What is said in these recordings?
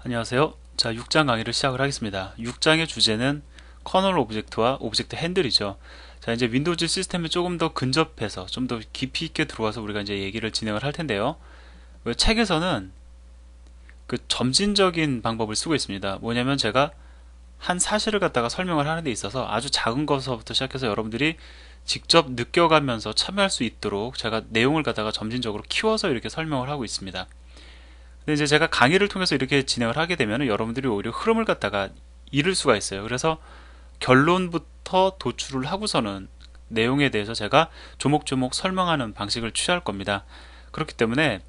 안녕하세요. 자, 6장 강의를 시작을 하겠습니다. 6장의 주제는 커널 오브젝트와 오브젝트 핸들이죠. 자, 이제 윈도우즈 시스템에 조금 더 근접해서 좀 더 깊이 있게 들어와서 우리가 이제 얘기를 진행을 할 텐데요. 책에서는 그 점진적인 방법을 쓰고 있습니다. 뭐냐면 제가 한 사실을 갖다가 설명을 하는 데 있어서 아주 작은 것부터 시작해서 여러분들이 직접 느껴가면서 참여할 수 있도록 제가 내용을 갖다가 점진적으로 키워서 이렇게 설명을 하고 있습니다. 근데 이제 제가 강의를 통해서 이렇게 진행을 하게 되면 여러분들이 오히려 흐름을 갖다가 잃을 수가 있어요. 그래서 결론부터 도출을 하고서는 내용에 대해서 제가 조목조목 설명하는 방식을 취할 겁니다. 그렇기 때문에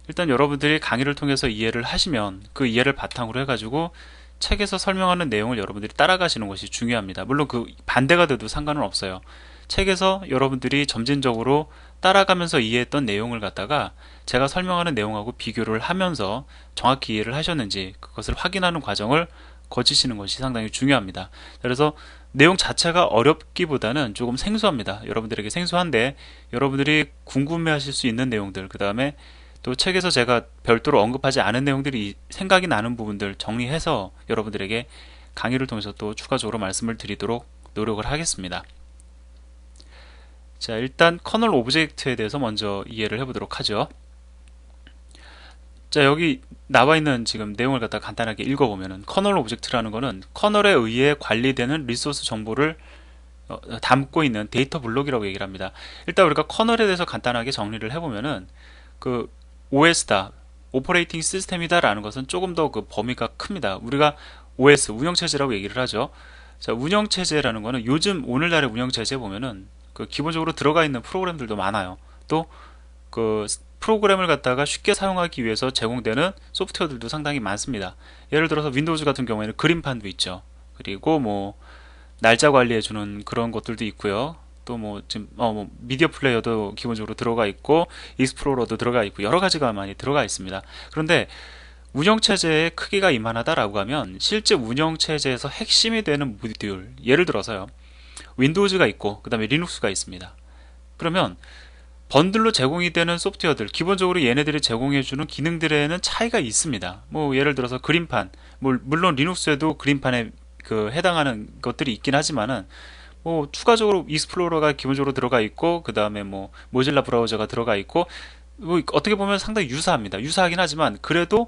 일단 여러분들이 강의를 통해서 이해를 하시면 그 이해를 바탕으로 해가지고 책에서 설명하는 내용을 여러분들이 따라가시는 것이 중요합니다. 물론 그 반대가 돼도 상관은 없어요. 책에서 여러분들이 점진적으로 따라가면서 이해했던 내용을 갖다가 제가 설명하는 내용하고 비교를 하면서 정확히 이해를 하셨는지 그것을 확인하는 과정을 거치시는 것이 상당히 중요합니다. 그래서 내용 자체가 어렵기보다는 조금 생소합니다. 여러분들에게 생소한데 여러분들이 궁금해하실 수 있는 내용들, 그 다음에 또 책에서 제가 별도로 언급하지 않은 내용들이 생각이 나는 부분들 정리해서 여러분들에게 강의를 통해서 또 추가적으로 말씀을 드리도록 노력을 하겠습니다. 자, 일단 커널 오브젝트에 대해서 먼저 이해를 해보도록 하죠. 자, 여기 나와 있는 지금 내용을 갖다 간단하게 읽어보면은 커널 오브젝트라는 거는 커널에 의해 관리되는 리소스 정보를 담고 있는 데이터 블록이라고 얘기를 합니다. 일단 우리가 커널에 대해서 간단하게 정리를 해보면은 그 OS다, 오퍼레이팅 시스템이다 라는 것은 조금 더 그 범위가 큽니다. 우리가 OS, 운영체제라고 얘기를 하죠. 자, 운영체제라는 거는 요즘 오늘날의 운영체제에 보면은 그 기본적으로 들어가 있는 프로그램들도 많아요. 또 그 프로그램을 갖다가 쉽게 사용하기 위해서 제공되는 소프트웨어들도 상당히 많습니다. 예를 들어서 윈도우즈 같은 경우에는 그림판도 있죠. 그리고 뭐 날짜 관리해주는 그런 것들도 있고요. 또 뭐 지금 뭐 미디어 플레이어도 기본적으로 들어가 있고 익스플로러도 들어가 있고 여러 가지가 많이 들어가 있습니다. 그런데 운영체제의 크기가 이만하다라고 하면 실제 운영체제에서 핵심이 되는 모듈, 예를 들어서요, 윈도우즈가 있고 그 다음에 리눅스가 있습니다. 그러면 번들로 제공이 되는 소프트웨어들, 기본적으로 얘네들이 제공해주는 기능들에는 차이가 있습니다. 뭐 예를 들어서 그림판, 물론 리눅스에도 그림판에 그 해당하는 것들이 있긴 하지만은 뭐 추가적으로 익스플로러가 기본적으로 들어가 있고 그 다음에 뭐 모질라 브라우저가 들어가 있고 뭐 어떻게 보면 상당히 유사합니다. 유사하긴 하지만 그래도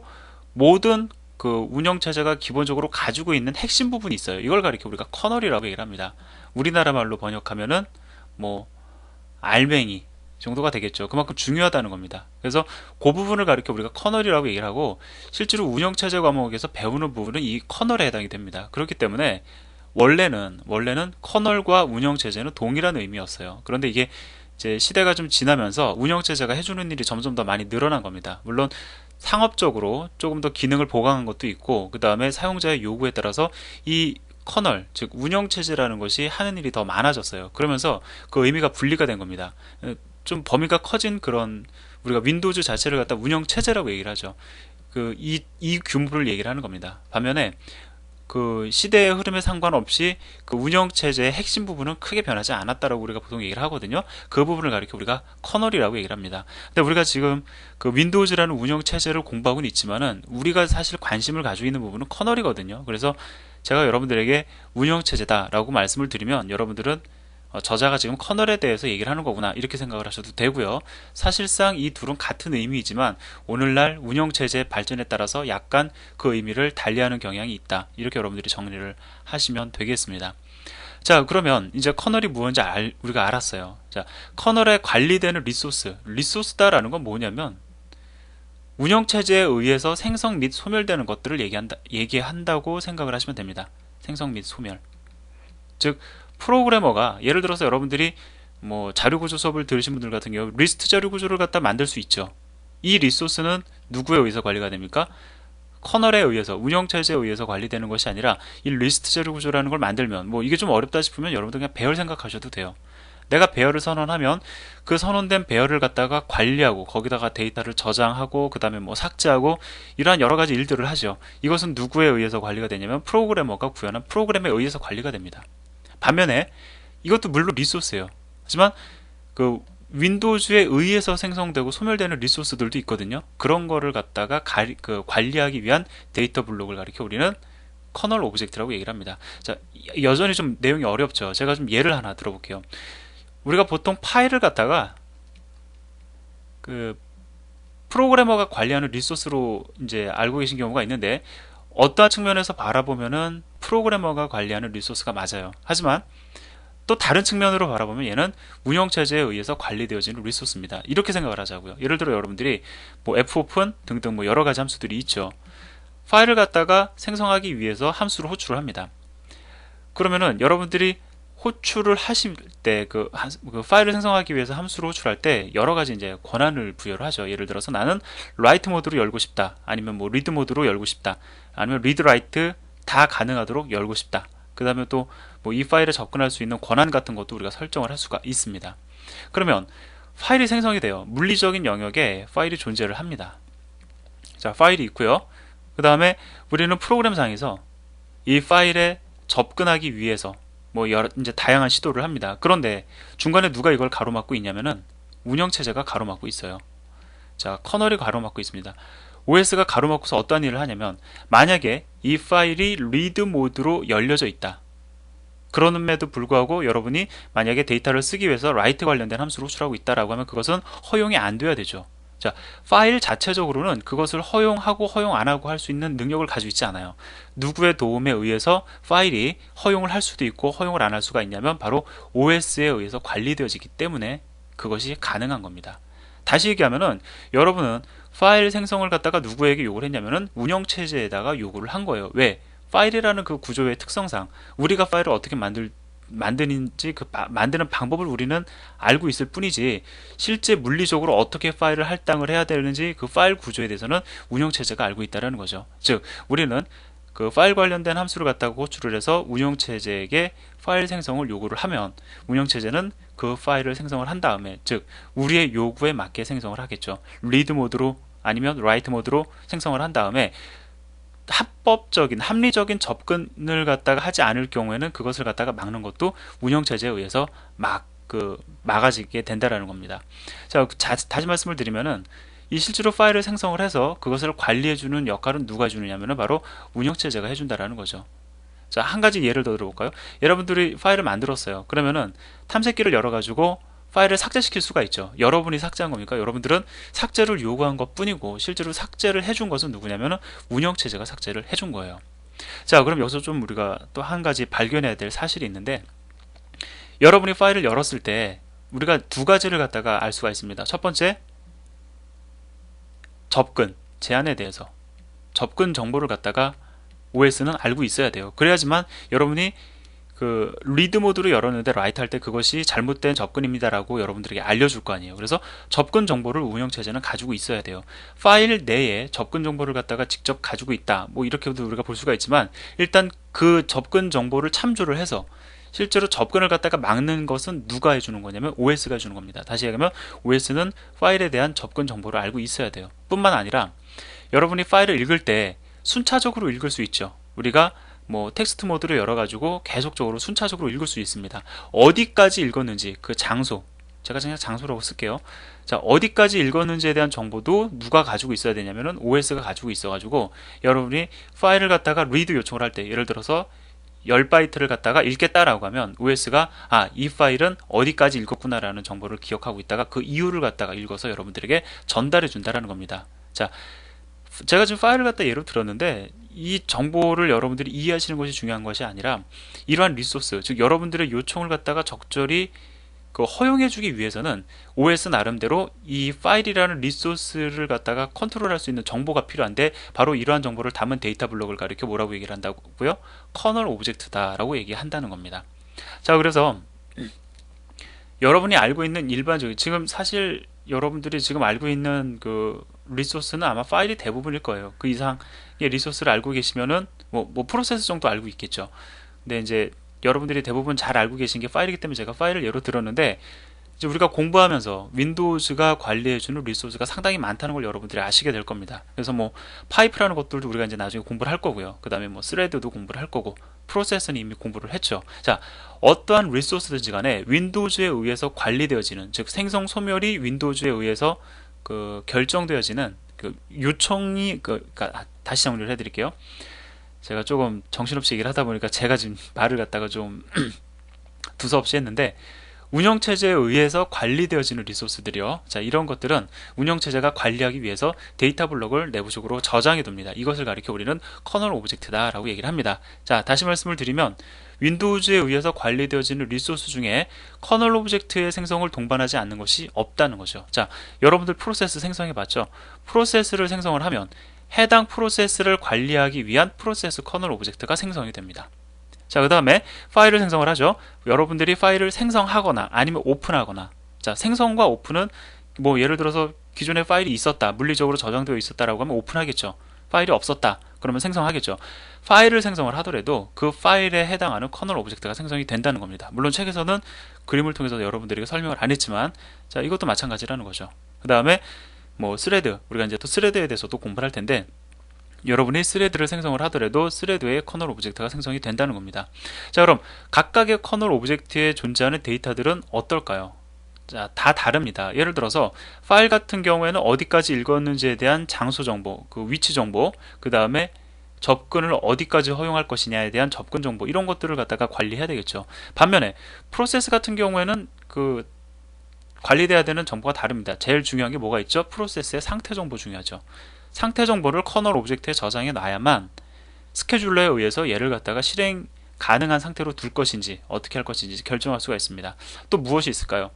모든 그 운영체제가 기본적으로 가지고 있는 핵심 부분이 있어요. 이걸 가리켜 우리가 커널이라고 얘기를 합니다. 우리나라 말로 번역하면은 뭐 알맹이 정도가 되겠죠. 그만큼 중요하다는 겁니다. 그래서 그 부분을 가리켜 우리가 커널이라고 얘기를 하고, 실제로 운영체제 과목에서 배우는 부분은 이 커널에 해당이 됩니다. 그렇기 때문에 원래는 커널과 운영체제는 동일한 의미였어요. 그런데 이게 이제 시대가 좀 지나면서 운영체제가 해주는 일이 점점 더 많이 늘어난 겁니다. 물론 상업적으로 조금 더 기능을 보강한 것도 있고, 그 다음에 사용자의 요구에 따라서 이 커널, 즉 운영체제라는 것이 하는 일이 더 많아졌어요. 그러면서 그 의미가 분리가 된 겁니다. 좀 범위가 커진 그런, 우리가 윈도우즈 자체를 갖다 운영체제라고 얘기를 하죠. 이 규모를 얘기를 하는 겁니다. 반면에 그 시대의 흐름에 상관없이 그 운영체제의 핵심 부분은 크게 변하지 않았다라고 우리가 보통 얘기를 하거든요. 그 부분을 가리켜 우리가 커널이라고 얘기를 합니다. 근데 우리가 지금 그 윈도우즈라는 운영체제를 공부하고는 있지만은 우리가 사실 관심을 가지고 있는 부분은 커널이거든요. 그래서 제가 여러분들에게 운영체제다라고 말씀을 드리면 여러분들은 저자가 지금 커널에 대해서 얘기를 하는 거구나 이렇게 생각을 하셔도 되고요. 사실상 이 둘은 같은 의미이지만 오늘날 운영체제 발전에 따라서 약간 그 의미를 달리하는 경향이 있다, 이렇게 여러분들이 정리를 하시면 되겠습니다. 자, 그러면 이제 커널이 무엇인지 우리가 알았어요. 자, 커널에 관리되는 리소스다라는 건 뭐냐면 운영체제에 의해서 생성 및 소멸되는 것들을 얘기한다고 생각을 하시면 됩니다. 생성 및 소멸, 즉 프로그래머가, 예를 들어서 여러분들이 뭐 자료구조 수업을 들으신 분들 같은 경우 리스트 자료구조를 갖다 만들 수 있죠. 이 리소스는 누구에 의해서 관리가 됩니까? 커널에 의해서, 운영체제에 의해서 관리되는 것이 아니라 이 리스트 자료구조라는 걸 만들면, 뭐 이게 좀 어렵다 싶으면 여러분들 그냥 배열 생각하셔도 돼요. 내가 배열을 선언하면 그 선언된 배열을 갖다가 관리하고 거기다가 데이터를 저장하고 그 다음에 뭐 삭제하고 이러한 여러 가지 일들을 하죠. 이것은 누구에 의해서 관리가 되냐면 프로그래머가 구현한 프로그램에 의해서 관리가 됩니다. 반면에 이것도 물론 리소스예요. 하지만 그 윈도우즈에 의해서 생성되고 소멸되는 리소스들도 있거든요. 그런 거를 갖다가 관리하기 위한 데이터 블록을 가리켜 우리는 커널 오브젝트라고 얘기를 합니다. 자, 여전히 좀 내용이 어렵죠. 제가 좀 예를 하나 들어볼게요. 우리가 보통 파일을 갖다가 그 프로그래머가 관리하는 리소스로 이제 알고 계신 경우가 있는데, 어떠한 측면에서 바라보면은 프로그래머가 관리하는 리소스가 맞아요. 하지만 또 다른 측면으로 바라보면 얘는 운영체제에 의해서 관리되어지는 리소스입니다. 이렇게 생각을 하자고요. 예를 들어 여러분들이 뭐 fopen 등등 뭐 여러 가지 함수들이 있죠. 파일을 갖다가 생성하기 위해서 함수를 호출을 합니다. 그러면은 여러분들이 호출을 하실 때 그 파일을 생성하기 위해서 함수를 호출할 때 여러 가지 이제 권한을 부여를 하죠. 예를 들어서 나는 라이트 모드로 열고 싶다. 아니면 뭐 리드 모드로 열고 싶다. 아니면 리드 라이트 다 가능하도록 열고 싶다. 그 다음에 또 뭐 이 파일에 접근할 수 있는 권한 같은 것도 우리가 설정을 할 수가 있습니다. 그러면 파일이 생성이 돼요. 물리적인 영역에 파일이 존재를 합니다. 자, 파일이 있고요. 그 다음에 우리는 프로그램상에서 이 파일에 접근하기 위해서 뭐 이제 다양한 시도를 합니다. 그런데 중간에 누가 이걸 가로막고 있냐면은 운영체제가 가로막고 있어요. 자, 커널이 가로막고 있습니다. OS가 가로막고서 어떠한 일을 하냐면, 만약에 이 파일이 리드 모드로 열려져 있다. 그럼에도 불구하고 여러분이 만약에 데이터를 쓰기 위해서 라이트 관련된 함수를 호출하고 있다라고 하면 그것은 허용이 안 돼야 되죠. 자, 파일 자체적으로는 그것을 허용하고 허용 안 하고 할 수 있는 능력을 가지고 있지 않아요. 누구의 도움에 의해서 파일이 허용을 할 수도 있고 허용을 안 할 수가 있냐면 바로 OS에 의해서 관리되어지기 때문에 그것이 가능한 겁니다. 다시 얘기하면은 여러분은 파일 생성을 갖다가 누구에게 요구를 했냐면은 운영체제에다가 요구를 한 거예요. 왜? 파일이라는 그 구조의 특성상 우리가 파일을 어떻게 만드는지 만드는 방법을 우리는 알고 있을 뿐이지, 실제 물리적으로 어떻게 파일을 할당을 해야 되는지 그 파일 구조에 대해서는 운영체제가 알고 있다는 거죠. 즉 우리는 그 파일 관련된 함수를 갖다가 호출을 해서 운영체제에게 파일 생성을 요구를 하면 운영체제는 그 파일을 생성을 한 다음에, 즉 우리의 요구에 맞게 생성을 하겠죠. 리드 모드로 아니면 라이트 모드로 생성을 한 다음에 합리적인 접근을 갖다가 하지 않을 경우에는 그것을 갖다가 막는 것도 운영체제에 의해서 막아지게 된다라는 겁니다. 자, 다시 말씀을 드리면은 이 실제로 파일을 생성을 해서 그것을 관리해주는 역할은 누가 해주느냐면은 바로 운영체제가 해준다라는 거죠. 자, 한 가지 예를 더 들어볼까요? 여러분들이 파일을 만들었어요. 그러면은 탐색기를 열어가지고 파일을 삭제시킬 수가 있죠. 여러분이 삭제한 겁니까? 여러분들은 삭제를 요구한 것 뿐이고 실제로 삭제를 해준 것은 누구냐면은 운영체제가 삭제를 해준 거예요. 자, 그럼 여기서 좀 우리가 또 한 가지 발견해야 될 사실이 있는데, 여러분이 파일을 열었을 때 우리가 두 가지를 갖다가 알 수가 있습니다. 첫 번째, 접근, 제한에 대해서 접근 정보를 갖다가 OS는 알고 있어야 돼요. 그래야지만 여러분이 그 리드 모드로 열었는데 라이트 할 때 그것이 잘못된 접근입니다라고 여러분들에게 알려줄 거 아니에요. 그래서 접근 정보를 운영체제는 가지고 있어야 돼요. 파일 내에 접근 정보를 갖다가 직접 가지고 있다, 뭐 이렇게도 우리가 볼 수가 있지만, 일단 그 접근 정보를 참조를 해서 실제로 접근을 갖다가 막는 것은 누가 해주는 거냐면 OS가 해주는 겁니다. 다시 얘기하면 OS는 파일에 대한 접근 정보를 알고 있어야 돼요. 뿐만 아니라 여러분이 파일을 읽을 때 순차적으로 읽을 수 있죠. 우리가 뭐 텍스트 모드를 열어가지고 계속적으로 순차적으로 읽을 수 있습니다. 어디까지 읽었는지 그 장소, 제가 그냥 장소라고 쓸게요. 자, 어디까지 읽었는지에 대한 정보도 누가 가지고 있어야 되냐면은 OS가 가지고 있어가지고 여러분이 파일을 갖다가 리드 요청을 할 때, 예를 들어서 10바이트를 갖다가 읽겠다라고 하면 OS가 이 파일은 어디까지 읽었구나 라는 정보를 기억하고 있다가 그 이유를 갖다가 읽어서 여러분들에게 전달해 준다라는 겁니다. 자, 제가 지금 파일을 갖다 예로 들었는데 이 정보를 여러분들이 이해하시는 것이 중요한 것이 아니라, 이러한 리소스, 즉 여러분들의 요청을 갖다가 적절히 허용해주기 위해서는 OS 나름대로 이 파일이라는 리소스를 갖다가 컨트롤할 수 있는 정보가 필요한데, 바로 이러한 정보를 담은 데이터 블록을 가리켜 뭐라고 얘기를 한다고요? 커널 오브젝트다라고 얘기한다는 겁니다. 자, 그래서 여러분이 알고 있는 일반적인, 지금 사실 여러분들이 지금 알고 있는 그 리소스는 아마 파일이 대부분일 거예요. 그 이상의 리소스를 알고 계시면은 뭐 프로세스 정도 알고 있겠죠. 근데 이제 여러분들이 대부분 잘 알고 계신 게 파일이기 때문에 제가 파일을 예로 들었는데, 이제 우리가 공부하면서 윈도우즈가 관리해주는 리소스가 상당히 많다는 걸 여러분들이 아시게 될 겁니다. 그래서 뭐 파이프라는 것들도 우리가 이제 나중에 공부를 할 거고요. 그 다음에 뭐 스레드도 공부를 할 거고, 프로세스는 이미 공부를 했죠. 자, 어떠한 리소스든지 간에 윈도우즈에 의해서 관리되어지는, 즉 생성 소멸이 윈도우즈에 의해서 그 결정되어지는 그 요청이 다시 정리를 해드릴게요. 제가 조금 정신없이 얘기를 하다 보니까 제가 지금 말을 갖다가 좀 두서없이 했는데, 운영체제에 의해서 관리되어지는 리소스들이요. 자, 이런 것들은 운영체제가 관리하기 위해서 데이터 블록을 내부적으로 저장해 둡니다. 이것을 가리켜 우리는 커널 오브젝트다 라고 얘기를 합니다. 자, 다시 말씀을 드리면 윈도우즈에 의해서 관리되어지는 리소스 중에 커널 오브젝트의 생성을 동반하지 않는 것이 없다는 거죠. 자, 여러분들 프로세스 생성해 봤죠? 프로세스를 생성을 하면 해당 프로세스를 관리하기 위한 프로세스 커널 오브젝트가 생성이 됩니다. 자, 그 다음에 파일을 생성을 하죠. 여러분들이 파일을 생성하거나 아니면 오픈하거나, 자, 생성과 오픈은 뭐 예를 들어서 기존에 파일이 있었다, 물리적으로 저장되어 있었다라고 하면 오픈하겠죠. 파일이 없었다 그러면 생성하겠죠. 파일을 생성을 하더라도 그 파일에 해당하는 커널 오브젝트가 생성이 된다는 겁니다. 물론 책에서는 그림을 통해서 여러분들에게 설명을 안 했지만, 자, 이것도 마찬가지라는 거죠. 그 다음에 뭐 스레드, 우리가 이제 또 스레드에 대해서도 공부를 할 텐데, 여러분이 스레드를 생성을 하더라도 스레드의 커널 오브젝트가 생성이 된다는 겁니다. 자, 그럼 각각의 커널 오브젝트에 존재하는 데이터들은 어떨까요? 자, 다 다릅니다. 예를 들어서 파일 같은 경우에는 어디까지 읽었는지에 대한 장소 정보, 그 위치 정보, 그 다음에 접근을 어디까지 허용할 것이냐에 대한 접근 정보, 이런 것들을 갖다가 관리해야 되겠죠. 반면에 프로세스 같은 경우에는 그 관리돼야 되는 정보가 다릅니다. 제일 중요한 게 뭐가 있죠? 프로세스의 상태 정보 중요하죠. 상태 정보를 커널 오브젝트에 저장해 놔야만 스케줄러에 의해서 얘를 갖다가 실행 가능한 상태로 둘 것인지 어떻게 할 것인지 결정할 수가 있습니다. 또 무엇이 있을까요?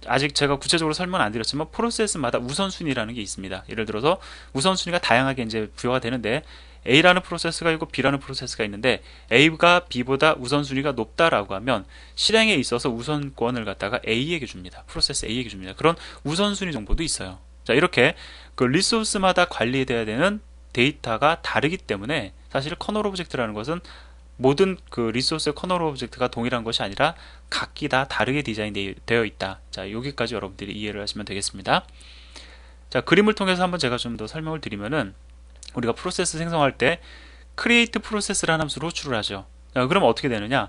아직 제가 구체적으로 설명은 안 드렸지만 프로세스마다 우선순위라는 게 있습니다. 예를 들어서 우선순위가 다양하게 이제 부여가 되는데, A라는 프로세스가 있고 B라는 프로세스가 있는데 A가 B보다 우선순위가 높다라고 하면 실행에 있어서 우선권을 갖다가 A에게 줍니다. 프로세스 A에게 줍니다. 그런 우선순위 정보도 있어요. 자, 이렇게 그 리소스마다 관리돼야 되는 데이터가 다르기 때문에 사실 커널 오브젝트라는 것은 모든 그 리소스의 커널 오브젝트가 동일한 것이 아니라 각기 다 다르게 디자인되어 있다. 자, 여기까지 여러분들이 이해를 하시면 되겠습니다. 자, 그림을 통해서 한번 제가 좀 더 설명을 드리면은, 우리가 프로세스 생성할 때 create process라는 함수로 호출을 하죠. 자, 그럼 어떻게 되느냐?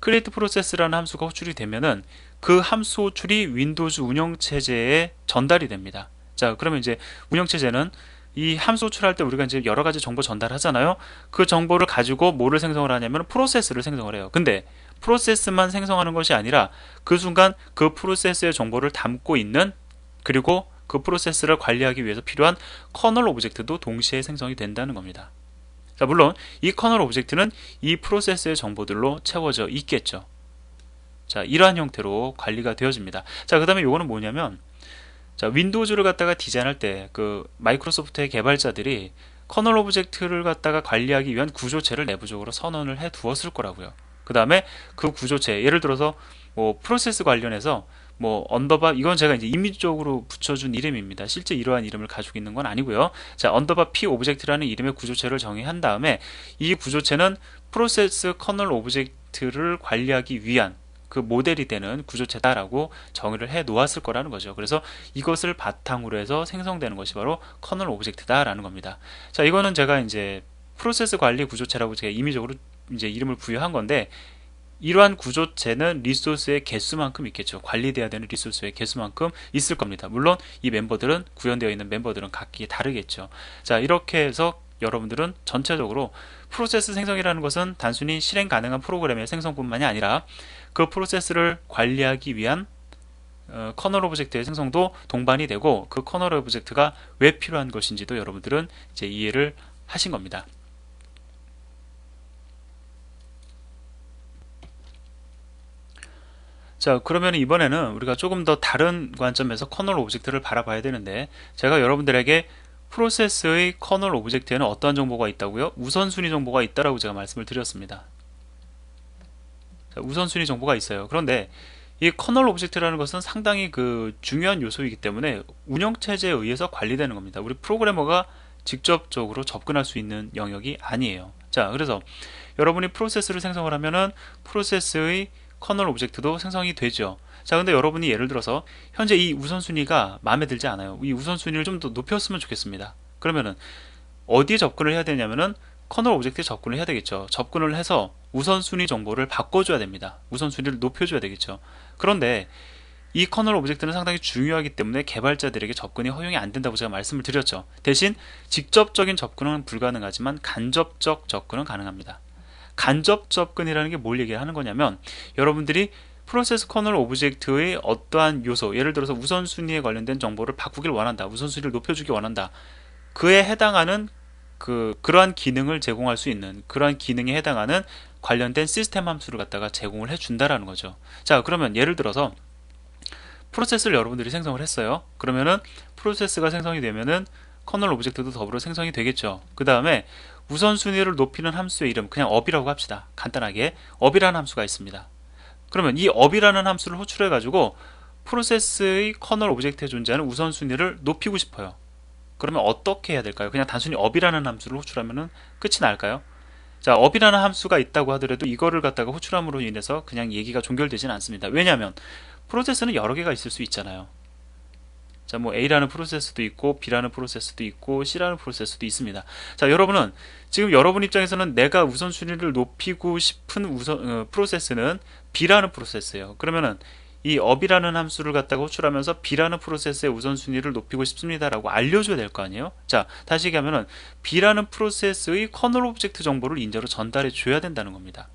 create process라는 함수가 호출이 되면은 그 함수 호출이 윈도우즈 운영체제에 전달이 됩니다. 자, 그러면 이제 운영체제는 이 함수 호출할 때 우리가 이제 여러 가지 정보 전달하잖아요. 그 정보를 가지고 뭐를 생성을 하냐면 프로세스를 생성을 해요. 근데 프로세스만 생성하는 것이 아니라 그 순간 그 프로세스의 정보를 담고 있는, 그리고 그 프로세스를 관리하기 위해서 필요한 커널 오브젝트도 동시에 생성이 된다는 겁니다. 자, 물론 이 커널 오브젝트는 이 프로세스의 정보들로 채워져 있겠죠. 자, 이러한 형태로 관리가 되어집니다. 자, 그 다음에 요거는 뭐냐면, 자, 윈도우즈를 갖다가 디자인할 때 그 마이크로소프트의 개발자들이 커널 오브젝트를 갖다가 관리하기 위한 구조체를 내부적으로 선언을 해 두었을 거라고요. 그 다음에 그 구조체, 예를 들어서 뭐 프로세스 관련해서 뭐 언더바, 이건 제가 이제 임의적으로 붙여준 이름입니다. 실제 이러한 이름을 가지고 있는 건 아니고요. 자, 언더바 p 오브젝트라는 이름의 구조체를 정의한 다음에 이 구조체는 프로세스 커널 오브젝트를 관리하기 위한 그 모델이 되는 구조체다라고 정의를 해 놓았을 거라는 거죠. 그래서 이것을 바탕으로 해서 생성되는 것이 바로 커널 오브젝트다라는 겁니다. 자, 이거는 제가 이제 프로세스 관리 구조체라고 제가 임의적으로 이제 이름을 부여한 건데, 이러한 구조체는 리소스의 개수만큼 있겠죠. 관리돼야 되는 리소스의 개수만큼 있을 겁니다. 물론 이 멤버들은, 구현되어 있는 멤버들은 각기 다르겠죠. 자, 이렇게 해서 여러분들은 전체적으로 프로세스 생성이라는 것은 단순히 실행 가능한 프로그램의 생성뿐만이 아니라 그 프로세스를 관리하기 위한 커널 오브젝트의 생성도 동반이 되고, 그 커널 오브젝트가 왜 필요한 것인지도 여러분들은 이제 이해를 하신 겁니다. 자, 그러면 이번에는 우리가 조금 더 다른 관점에서 커널 오브젝트를 바라봐야 되는데, 제가 여러분들에게 프로세스의 커널 오브젝트에는 어떠한 정보가 있다고요? 우선순위 정보가 있다라고 제가 말씀을 드렸습니다. 자, 우선순위 정보가 있어요. 그런데 이 커널 오브젝트라는 것은 상당히 그 중요한 요소이기 때문에 운영체제에 의해서 관리되는 겁니다. 우리 프로그래머가 직접적으로 접근할 수 있는 영역이 아니에요. 자, 그래서 여러분이 프로세스를 생성을 하면은 프로세스의 커널 오브젝트도 생성이 되죠. 자, 근데 여러분이 예를 들어서 현재 이 우선순위가 마음에 들지 않아요. 이 우선순위를 좀 더 높였으면 좋겠습니다. 그러면은 어디에 접근을 해야 되냐면은 커널 오브젝트에 접근을 해야 되겠죠. 접근을 해서 우선순위 정보를 바꿔줘야 됩니다. 우선순위를 높여줘야 되겠죠. 그런데 이 커널 오브젝트는 상당히 중요하기 때문에 개발자들에게 접근이 허용이 안 된다고 제가 말씀을 드렸죠. 대신 직접적인 접근은 불가능하지만 간접적 접근은 가능합니다. 간접 접근이라는 게 뭘 얘기하는 거냐면, 여러분들이 프로세스 커널 오브젝트의 어떠한 요소, 예를 들어서 우선순위에 관련된 정보를 바꾸길 원한다, 우선순위를 높여주기 원한다, 그에 해당하는 그러한 기능을 제공할 수 있는, 그러한 기능에 해당하는 관련된 시스템 함수를 갖다가 제공을 해준다라는 거죠. 자, 그러면 예를 들어서 프로세스를 여러분들이 생성을 했어요. 그러면은 프로세스가 생성이 되면은 커널 오브젝트도 더불어 생성이 되겠죠. 그 다음에 우선순위를 높이는 함수의 이름, 그냥 업이라고 합시다. 간단하게 업이라는 함수가 있습니다. 그러면 이 업이라는 함수를 호출해 가지고 프로세스의 커널 오브젝트에 존재하는 우선순위를 높이고 싶어요. 그러면 어떻게 해야 될까요? 그냥 단순히 업이라는 함수를 호출하면 끝이 날까요? 자, 업이라는 함수가 있다고 하더라도 이거를 갖다가 호출함으로 인해서 그냥 얘기가 종결되지는 않습니다. 왜냐하면 프로세스는 여러 개가 있을 수 있잖아요. 자, 뭐 A라는 프로세스도 있고 B라는 프로세스도 있고 C라는 프로세스도 있습니다. 자, 여러분은 지금 여러분 입장에서는 내가 우선순위를 높이고 싶은 프로세스는 B라는 프로세스예요. 그러면은 이 업이라는 함수를 갖다가 호출하면서 B라는 프로세스의 우선순위를 높이고 싶습니다라고 알려줘야 될 거 아니에요? 자, 다시 얘기하면은 B라는 프로세스의 커널 오브젝트 정보를 인저로 전달해 줘야 된다는 겁니다.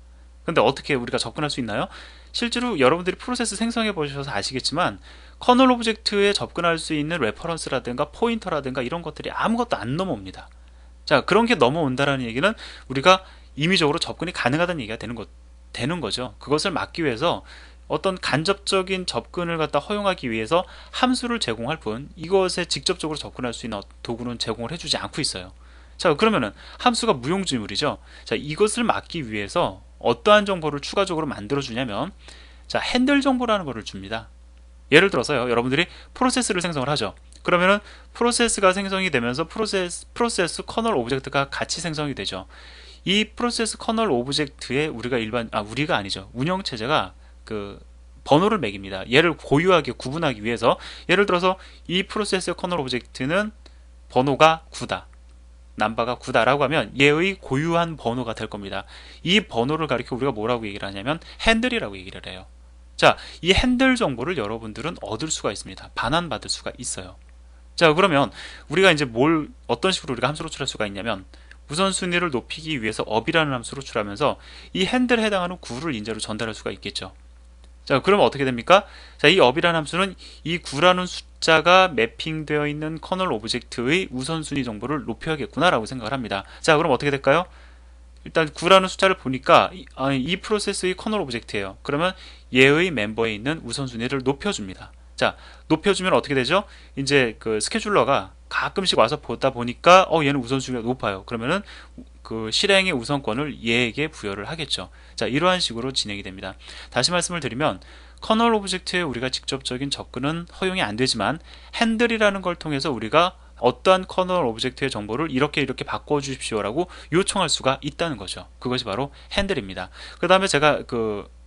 근데 어떻게 우리가 접근할 수 있나요? 실제로 여러분들이 프로세스 생성해 보셔서 아시겠지만 커널 오브젝트에 접근할 수 있는 레퍼런스라든가 포인터라든가 이런 것들이 아무것도 안 넘어옵니다. 자, 그런 게 넘어온다라는 얘기는 우리가 임의적으로 접근이 가능하다는 얘기가 되는 거죠. 그것을 막기 위해서 어떤 간접적인 접근을 갖다 허용하기 위해서 함수를 제공할 뿐 이것에 직접적으로 접근할 수 있는 도구는 제공을 해주지 않고 있어요. 자, 그러면은 함수가 무용지물이죠. 자, 이것을 막기 위해서 어떠한 정보를 추가적으로 만들어주냐면, 자, 핸들 정보라는 것을 줍니다. 예를 들어서요, 여러분들이 프로세스를 생성을 하죠. 그러면은 프로세스가 생성이 되면서 프로세스 커널 오브젝트가 같이 생성이 되죠. 이 프로세스 커널 오브젝트에 우리가 아니죠. 운영체제가 번호를 매깁니다. 얘를 고유하게 구분하기 위해서, 예를 들어서 이 프로세스 커널 오브젝트는 번호가 9다. 넘버가 9다라고 하면 얘의 고유한 번호가 될 겁니다. 이 번호를 가리켜 우리가 뭐라고 얘기를 하냐면 핸들이라고 얘기를 해요. 자, 이 핸들 정보를 여러분들은 얻을 수가 있습니다. 반환받을 수가 있어요. 자, 그러면 우리가 이제 어떤 식으로 우리가 함수를 호출할 수가 있냐면, 우선순위를 높이기 위해서 업이라는 함수를 호출하면서 이 핸들에 해당하는 9를 인자로 전달할 수가 있겠죠. 자, 그러면 어떻게 됩니까? 자, 이 업이라는 함수는 이 9라는 숫자가 매핑되어 있는 커널 오브젝트의 우선순위 정보를 높여야겠구나라고 생각을 합니다. 자, 그럼 어떻게 될까요? 일단 9라는 숫자를 보니까 이 프로세스의 커널 오브젝트예요. 그러면 얘의 멤버에 있는 우선순위를 높여줍니다. 자, 높여주면 어떻게 되죠? 이제 스케줄러가 가끔씩 와서 보다 보니까 얘는 우선순위가 높아요. 그러면은 실행의 우선권을 얘에게 부여를 하겠죠. 자, 이러한 식으로 진행이 됩니다. 다시 말씀을 드리면 커널 오브젝트에 우리가 직접적인 접근은 허용이 안 되지만 핸들이라는 걸 통해서 우리가 어떠한 커널 오브젝트의 정보를 이렇게 바꿔주십시오라고 요청할 수가 있다는 거죠. 그것이 바로 핸들입니다. 그 다음에 제가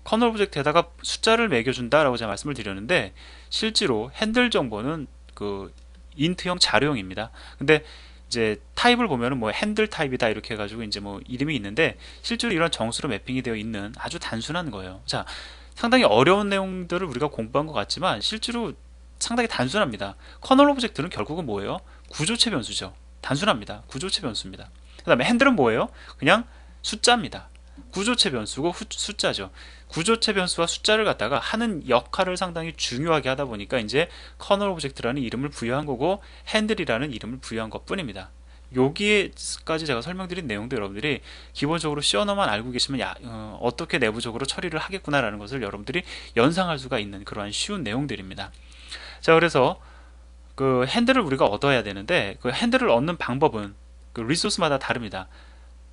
커널 오브젝트에다가 숫자를 매겨준다라고 제가 말씀을 드렸는데, 실제로 핸들 정보는 인트형 자료형입니다. 근데 이제 타입을 보면은 뭐 핸들 타입이다 이렇게 해가지고 이제 뭐 이름이 있는데, 실제로 이런 정수로 매핑이 되어 있는 아주 단순한 거예요. 자, 상당히 어려운 내용들을 우리가 공부한 것 같지만 실제로 상당히 단순합니다. 커널 오브젝트는 결국은 뭐예요? 구조체 변수죠. 단순합니다. 구조체 변수입니다. 그 다음에 핸들은 뭐예요? 그냥 숫자입니다. 구조체 변수고 숫자죠. 구조체 변수와 숫자를 갖다가 하는 역할을 상당히 중요하게 하다 보니까 이제 커널 오브젝트라는 이름을 부여한 거고 핸들이라는 이름을 부여한 것 뿐입니다. 여기에까지 제가 설명드린 내용도 여러분들이 기본적으로 C 언어만 알고 계시면 어떻게 내부적으로 처리를 하겠구나라는 것을 여러분들이 연상할 수가 있는 그러한 쉬운 내용들입니다. 자, 그래서 핸들을 우리가 얻어야 되는데 핸들을 얻는 방법은 리소스마다 다릅니다.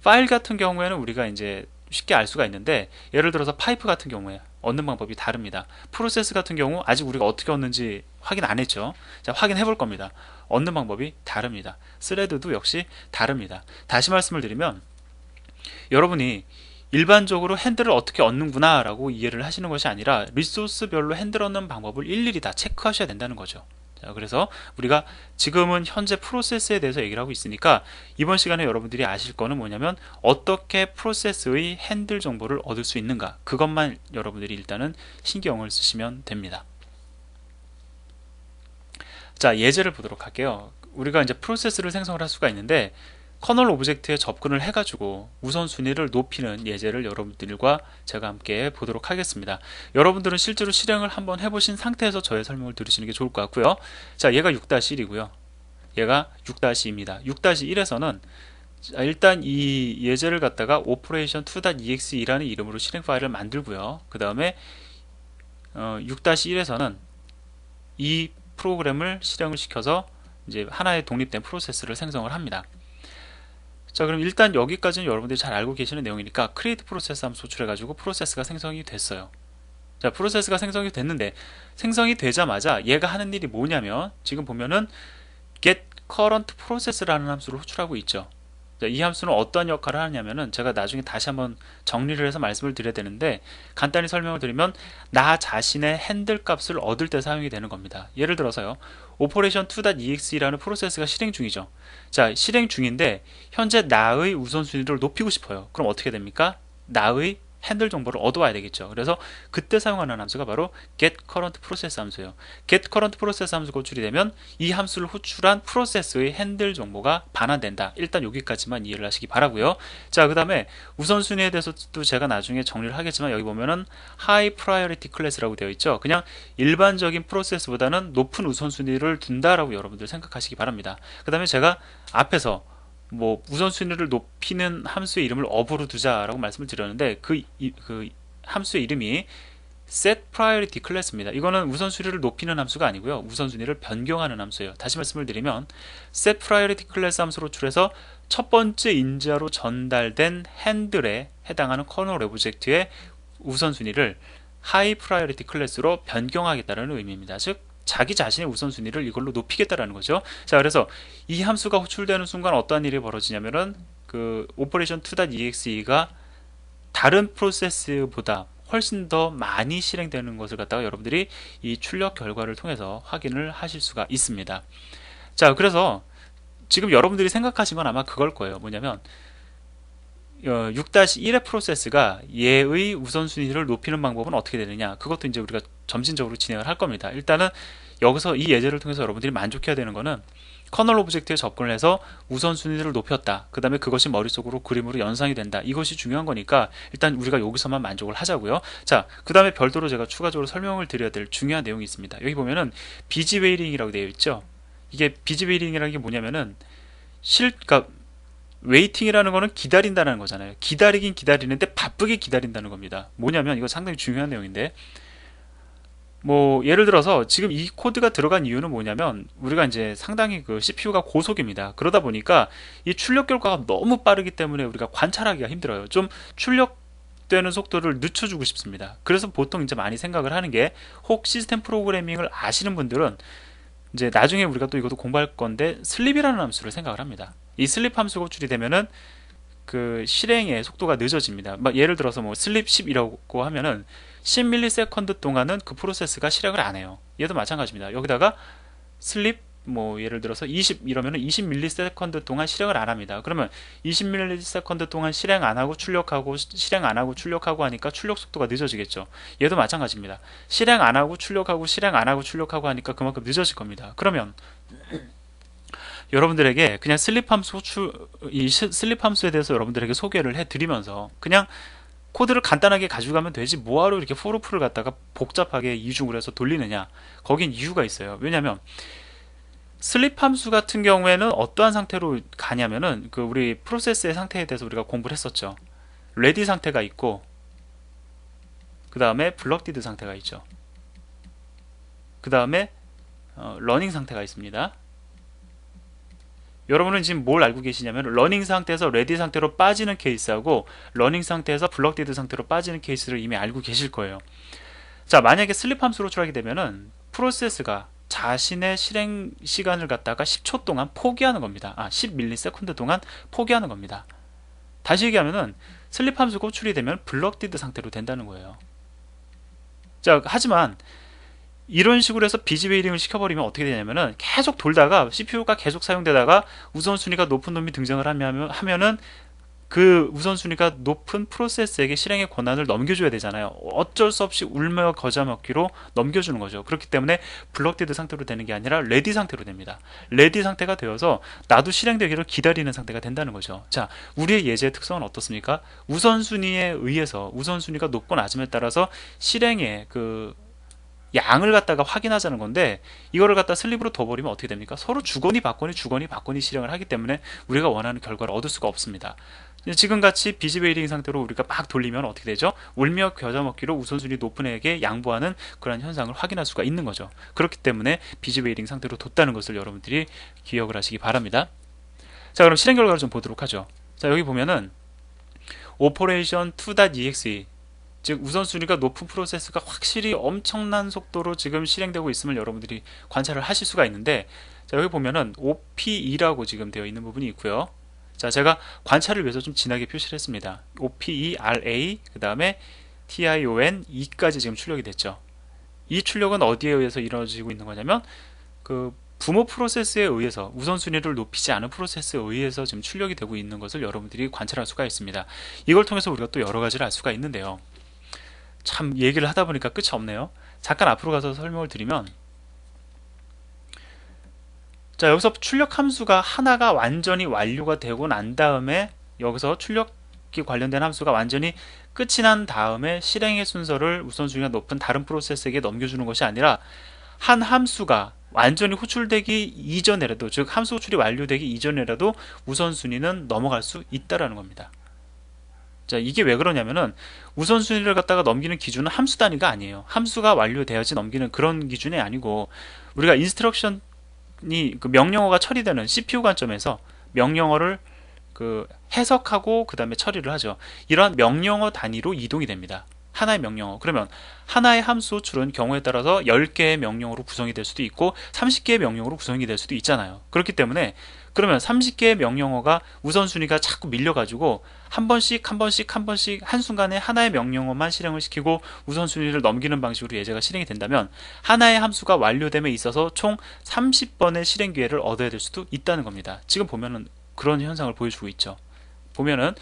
파일 같은 경우에는 우리가 이제 쉽게 알 수가 있는데, 예를 들어서 파이프 같은 경우에 얻는 방법이 다릅니다. 프로세스 같은 경우 아직 우리가 어떻게 얻는지 확인 안 했죠. 자, 확인해 볼 겁니다. 얻는 방법이 다릅니다. 스레드도 역시 다릅니다. 다시 말씀을 드리면, 여러분이 일반적으로 핸들을 어떻게 얻는구나 라고 이해를 하시는 것이 아니라 리소스별로 핸들 얻는 방법을 일일이 다 체크하셔야 된다는 거죠. 자, 그래서 우리가 지금은 현재 프로세스에 대해서 얘기를 하고 있으니까 이번 시간에 여러분들이 아실 거는 뭐냐면 어떻게 프로세스의 핸들 정보를 얻을 수 있는가, 그것만 여러분들이 일단은 신경을 쓰시면 됩니다. 자, 예제를 보도록 할게요. 우리가 이제 프로세스를 생성을 할 수가 있는데 커널 오브젝트에 접근을 해가지고 우선순위를 높이는 예제를 여러분들과 제가 함께 보도록 하겠습니다. 여러분들은 실제로 실행을 한번 해보신 상태에서 저의 설명을 들으시는 게 좋을 것 같고요. 자, 얘가 6-1이고요. 얘가 6-2입니다. 6-1에서는 일단 이 예제를 갖다가 operation2.exe라는 이름으로 실행 파일을 만들고요. 그 다음에 6-1에서는 이 프로그램을 실행을 시켜서 이제 하나의 독립된 프로세스를 생성을 합니다. 자, 그럼 일단 여기까지는 여러분들이 잘 알고 계시는 내용이니까 create 프로세스 함수 소출해 가지고 프로세스가 생성이 됐어요. 자, 프로세스가 생성이 됐는데 생성이 되자마자 얘가 하는 일이 뭐냐면 지금 보면은 get current process라는 함수를 호출하고 있죠. 자, 이 함수는 어떠한 역할을 하냐면은 제가 나중에 다시 한번 정리를 해서 말씀을 드려야 되는데 간단히 설명을 드리면 나 자신의 핸들 값을 얻을 때 사용이 되는 겁니다. 예를 들어서요, operation2.exe라는 프로세스가 실행 중이죠. 자, 실행 중인데 현재 나의 우선순위를 높이고 싶어요. 그럼 어떻게 됩니까? 나의 핸들 정보를 얻어와야 되겠죠. 그래서 그때 사용하는 함수가 바로 get current process 함수예요. get current process 함수 호출이 되면 이 함수를 호출한 프로세스의 핸들 정보가 반환된다. 일단 여기까지만 이해를 하시기 바라고요. 자, 그 다음에 우선순위에 대해서도 제가 나중에 정리를 하겠지만 여기 보면은 high priority class라고 되어 있죠. 그냥 일반적인 프로세스보다는 높은 우선순위를 둔다라고 여러분들 생각하시기 바랍니다. 그 다음에 제가 앞에서 뭐 우선순위를 높이는 함수의 이름을 업으로 두자라고 말씀을 드렸는데 그 함수의 이름이 set priority class입니다. 이거는 우선순위를 높이는 함수가 아니고요, 우선순위를 변경하는 함수예요. 다시 말씀을 드리면 set priority class 함수로 호출해서 첫 번째 인자로 전달된 핸들에 해당하는 커널 오브젝트의 우선순위를 high priority class로 변경하겠다는 의미입니다. 즉 자기 자신의 우선순위를 이걸로 높이겠다라는 거죠. 자, 그래서 이 함수가 호출되는 순간 어떠한 일이 벌어지냐면은 그 operation2.exe가 다른 프로세스보다 훨씬 더 많이 실행되는 것을 갖다가 여러분들이 이 출력 결과를 통해서 확인을 하실 수가 있습니다. 자, 그래서 지금 여러분들이 생각하신 건 아마 그걸 거예요. 뭐냐면 6-1의 프로세스가 얘의 우선순위를 높이는 방법은 어떻게 되느냐, 그것도 이제 우리가 점진적으로 진행을 할 겁니다. 일단은 여기서 이 예제를 통해서 여러분들이 만족해야 되는 거는 커널 오브젝트에 접근을 해서 우선순위를 높였다, 그 다음에 그것이 머릿속으로 그림으로 연상이 된다, 이것이 중요한 거니까 일단 우리가 여기서만 만족을 하자고요. 자, 그 다음에 별도로 제가 추가적으로 설명을 드려야 될 중요한 내용이 있습니다. 여기 보면은 비지 웨이링이라고 되어 있죠. 이게 비지 웨이링이라는 게 뭐냐면은 그러니까 웨이팅이라는 거는 기다린다는 거잖아요. 기다리긴 기다리는데 바쁘게 기다린다는 겁니다. 뭐냐면 이거 상당히 중요한 내용인데, 뭐 예를 들어서 지금 이 코드가 들어간 이유는 뭐냐면 우리가 이제 상당히 그 CPU가 고속입니다. 그러다 보니까 이 출력 결과가 너무 빠르기 때문에 우리가 관찰하기가 힘들어요. 좀 출력되는 속도를 늦춰주고 싶습니다. 그래서 보통 이제 많이 생각을 하는 게, 혹 시스템 프로그래밍을 아시는 분들은 이제 나중에 우리가 또 이것도 공부할 건데 슬립이라는 함수를 생각을 합니다. 이 슬립 함수가 호출이 되면은 그 실행의 속도가 늦어집니다. 막 예를 들어서 뭐 슬립 10이라고 하면은 10ms 동안은 그 프로세스가 실행을 안 해요. 얘도 마찬가지입니다. 여기다가 슬립 뭐 예를 들어서 20 이러면은 20ms 동안 실행을 안 합니다. 그러면 20ms 동안 실행 안 하고 출력하고 실행 안 하고 출력하고 하니까 출력 속도가 늦어지겠죠. 얘도 마찬가지입니다. 실행 안 하고 출력하고 실행 안 하고 출력하고 하니까 그만큼 늦어질 겁니다. 그러면 여러분들에게 그냥 이 슬립 함수에 대해서 여러분들에게 소개를 해드리면서 그냥 코드를 간단하게 가지고 가면 되지 뭐하러 이렇게 포르프를 갖다가 복잡하게 이중을 해서 돌리느냐, 거긴 이유가 있어요. 왜냐하면 슬립 함수 같은 경우에는 어떠한 상태로 가냐면은 그 우리 프로세스의 상태에 대해서 우리가 공부를 했었죠. 레디 상태가 있고 그 다음에 블럭디드 상태가 있죠. 그 다음에 러닝 상태가 있습니다. 여러분은 지금 뭘 알고 계시냐면 러닝 상태에서 레디 상태로 빠지는 케이스하고 러닝 상태에서 블럭디드 상태로 빠지는 케이스를 이미 알고 계실 거예요. 자, 만약에 슬립 함수로 호출하게 되면은 프로세스가 자신의 실행 시간을 갖다가 10초 동안 포기하는 겁니다. 10ms 동안 포기하는 겁니다. 다시 얘기하면은 슬립 함수가 호출이 되면 블럭디드 상태로 된다는 거예요. 자, 하지만 이런 식으로 해서 비즈베이링을 시켜버리면 어떻게 되냐면은 계속 돌다가 CPU가 계속 사용되다가 우선순위가 높은 놈이 등장을 하면은 그 우선순위가 높은 프로세스에게 실행의 권한을 넘겨줘야 되잖아요. 어쩔 수 없이 울며 겨자 먹기로 넘겨주는 거죠. 그렇기 때문에 블럭데드 상태로 되는 게 아니라 레디 상태로 됩니다. 레디 상태가 되어서 나도 실행되기를 기다리는 상태가 된다는 거죠. 자, 우리의 예제의 특성은 어떻습니까? 우선순위에 의해서 우선순위가 높고 낮음에 따라서 실행의 그 양을 갖다가 확인하자는 건데, 이거를 갖다 슬립으로 둬버리면 어떻게 됩니까? 서로 주거니 받거니 실행을 하기 때문에 우리가 원하는 결과를 얻을 수가 없습니다. 지금같이 비즈베이링 상태로 우리가 막 돌리면 어떻게 되죠? 울며 겨자 먹기로 우선순위 높은 애에게 양보하는 그런 현상을 확인할 수가 있는 거죠. 그렇기 때문에 비즈베이링 상태로 뒀다는 것을 여러분들이 기억을 하시기 바랍니다. 자, 그럼 실행 결과를 좀 보도록 하죠. 자, 여기 보면은 operation 2.exe, 즉 우선순위가 높은 프로세스가 확실히 엄청난 속도로 지금 실행되고 있음을 여러분들이 관찰을 하실 수가 있는데, 자, 여기 보면은 OPE라고 지금 되어 있는 부분이 있고요. 자, 제가 관찰을 위해서 좀 진하게 표시를 했습니다. OPERA 그 다음에 TIONE까지 지금 출력이 됐죠. 이 출력은 어디에 의해서 이루어지고 있는 거냐면 그 부모 프로세스에 의해서, 우선순위를 높이지 않은 프로세스에 의해서 지금 출력이 되고 있는 것을 여러분들이 관찰할 수가 있습니다. 이걸 통해서 우리가 또 여러 가지를 알 수가 있는데요. 참 얘기를 하다 보니까 끝이 없네요. 잠깐 앞으로 가서 설명을 드리면, 자, 여기서 출력 함수가 하나가 완전히 완료가 되고 난 다음에, 여기서 출력기 관련된 함수가 완전히 끝이 난 다음에 실행의 순서를 우선순위가 높은 다른 프로세스에게 넘겨주는 것이 아니라, 한 함수가 완전히 호출되기 이전에라도, 즉 함수 호출이 완료되기 이전에라도 우선순위는 넘어갈 수 있다라는 겁니다. 자, 이게 왜 그러냐면은 우선순위를 갖다가 넘기는 기준은 함수 단위가 아니에요. 함수가 완료돼야지 넘기는 그런 기준이 아니고, 우리가 인스트럭션이 그 명령어가 처리되는 CPU 관점에서 명령어를 그 해석하고 그 다음에 처리를 하죠. 이러한 명령어 단위로 이동이 됩니다. 하나의 명령어. 그러면 하나의 함수 호출은 경우에 따라서 10개의 명령어로 구성이 될 수도 있고 30개의 명령어로 구성이 될 수도 있잖아요. 그렇기 때문에 그러면 30개의 명령어가 우선순위가 자꾸 밀려가지고 한 번씩 한순간에 하나의 명령어만 실행을 시키고 우선순위를 넘기는 방식으로 예제가 실행이 된다면, 하나의 함수가 완료됨에 있어서 총 30번의 실행 기회를 얻어야 될 수도 있다는 겁니다. 지금 보면은 그런 현상을 보여주고 있죠. 보면은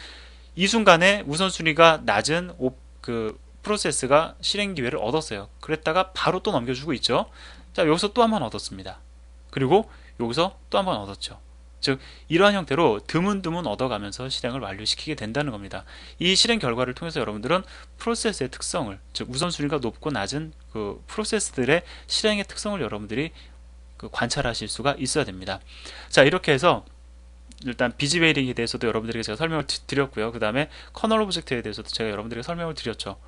이 순간에 우선순위가 낮은 그 프로세스가 실행 기회를 얻었어요. 그랬다가 바로 또 넘겨주고 있죠. 자, 여기서 또 한 번 얻었습니다. 그리고 여기서 또 한 번 얻었죠. 즉 이러한 형태로 드문드문 얻어가면서 실행을 완료시키게 된다는 겁니다. 이 실행 결과를 통해서 여러분들은 프로세스의 특성을, 즉 우선순위가 높고 낮은 그 프로세스들의 실행의 특성을 여러분들이 그 관찰하실 수가 있어야 됩니다. 자, 이렇게 해서 일단 비즈베이링에 대해서도 여러분들에게 제가 설명을 드렸고요. 그 다음에 커널 오브젝트에 대해서도 제가 여러분들에게 설명을 드렸죠.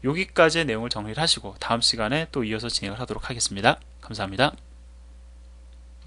여기까지의 내용을 정리를 하시고 다음 시간에 또 이어서 진행을 하도록 하겠습니다. 감사합니다.